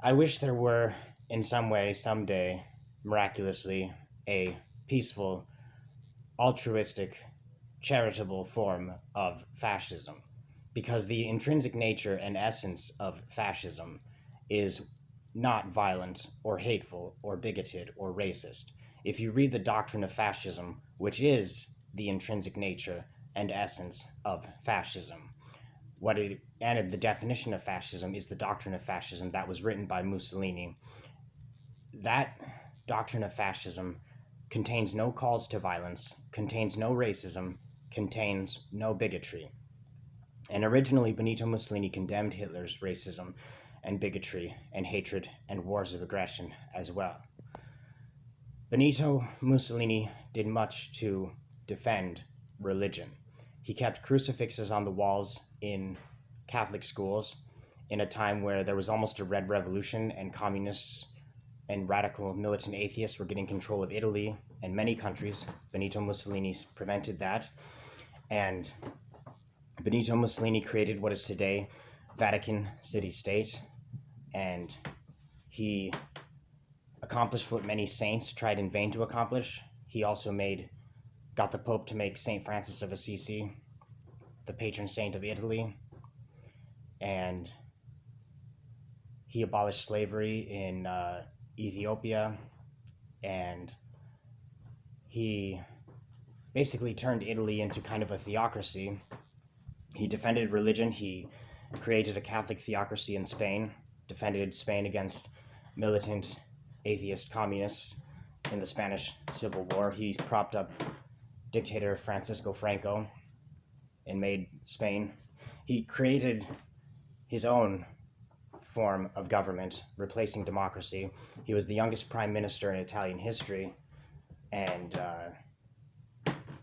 I wish there were, in some way, someday, miraculously, a peaceful, altruistic, charitable form of fascism. Because the intrinsic nature and essence of fascism is not violent or hateful or bigoted or racist. If you read the doctrine of fascism, which is the intrinsic nature and essence of fascism, and the definition of fascism is the doctrine of fascism that was written by Mussolini. That doctrine of fascism contains no calls to violence, contains no racism, contains no bigotry. And originally, Benito Mussolini condemned Hitler's racism and bigotry and hatred and wars of aggression as well. Benito Mussolini did much to defend religion. He kept crucifixes on the walls in Catholic schools in a time where there was almost a red revolution and communists and radical militant atheists were getting control of Italy and many countries. Benito Mussolini prevented that. And Benito Mussolini created what is today Vatican City State. And he accomplished what many saints tried in vain to accomplish. He also got the Pope to make St. Francis of Assisi the patron saint of Italy. And he abolished slavery in Ethiopia, and he basically turned Italy into kind of a theocracy. He defended religion. He created a Catholic theocracy in Spain, defended Spain against militant atheist communists in the Spanish Civil War. He propped up dictator Francisco Franco and made Spain. He created his own form of government, replacing democracy. He was the youngest prime minister in Italian history, and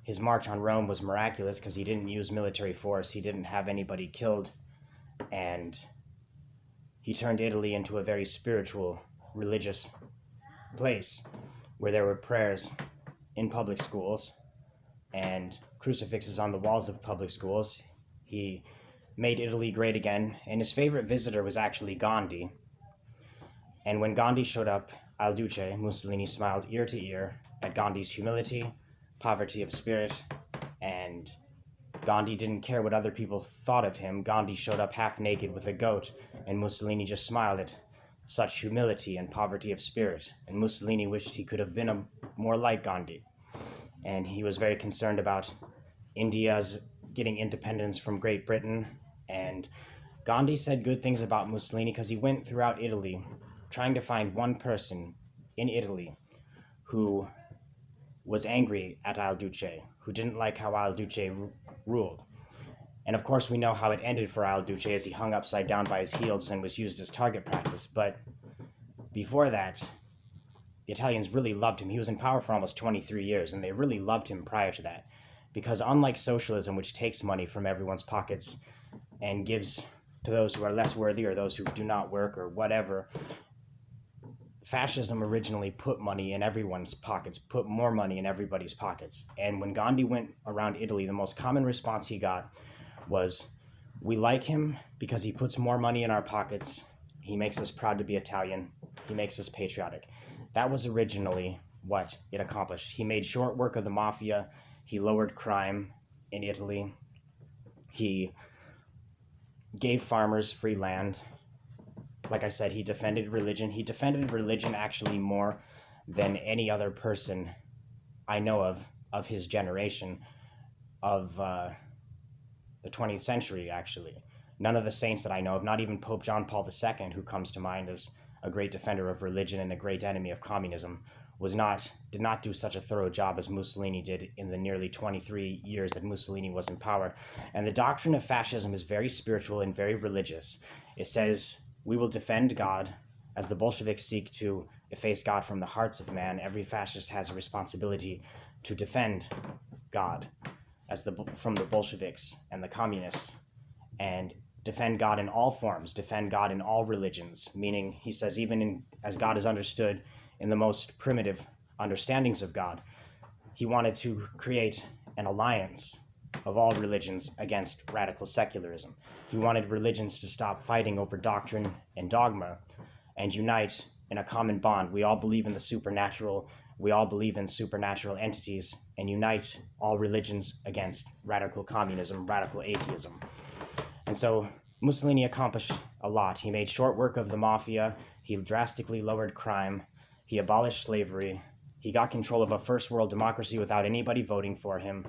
his march on Rome was miraculous because he didn't use military force. He didn't have anybody killed, and he turned Italy into a very spiritual, religious place where there were prayers in public schools and crucifixes on the walls of public schools. He made Italy great again, and his favorite visitor was actually Gandhi. And when Gandhi showed up, al duce, Mussolini smiled ear to ear at Gandhi's humility, poverty of spirit, and Gandhi didn't care what other people thought of him. Gandhi showed up half naked with a goat, and Mussolini just smiled at such humility and poverty of spirit. And Mussolini wished he could have been more like Gandhi. And he was very concerned about India's getting independence from Great Britain. And Gandhi said good things about Mussolini because he went throughout Italy trying to find one person in Italy who was angry at Al Duce, who didn't like how Al Duce ruled. And of course, we know how it ended for Al Duce as he hung upside down by his heels and was used as target practice. But before that, the Italians really loved him. He was in power for almost 23 years, and they really loved him prior to that. Because unlike socialism, which takes money from everyone's pockets and gives to those who are less worthy or those who do not work or whatever, fascism originally put money in everyone's pockets, put more money in everybody's pockets. And when Gandhi went around Italy, the most common response he got was, we like him because he puts more money in our pockets. He makes us proud to be Italian. He makes us patriotic. That was originally what it accomplished. He made short work of the mafia. He lowered crime in Italy. He gave farmers free land. Like I said, he defended religion. He defended religion actually more than any other person I know of his generation, of the 20th century, actually. None of the saints that I know of, not even Pope John Paul II, who comes to mind as a great defender of religion and a great enemy of communism, did not do such a thorough job as Mussolini did in the nearly 23 years that Mussolini was in power. And the doctrine of fascism is very spiritual and very religious. It says, we will defend God. As the Bolsheviks seek to efface God from the hearts of man, every fascist has a responsibility to defend God from the Bolsheviks and the communists, and defend God in all forms, defend God in all religions, meaning, he says, even as God is understood in the most primitive understandings of God, he wanted to create an alliance of all religions against radical secularism. He wanted religions to stop fighting over doctrine and dogma and unite in a common bond. We all believe in the supernatural. We all believe in supernatural entities, and unite all religions against radical communism, radical atheism. And so Mussolini accomplished a lot. He made short work of the mafia. He drastically lowered crime. He abolished slavery. He got control of a first world democracy without anybody voting for him.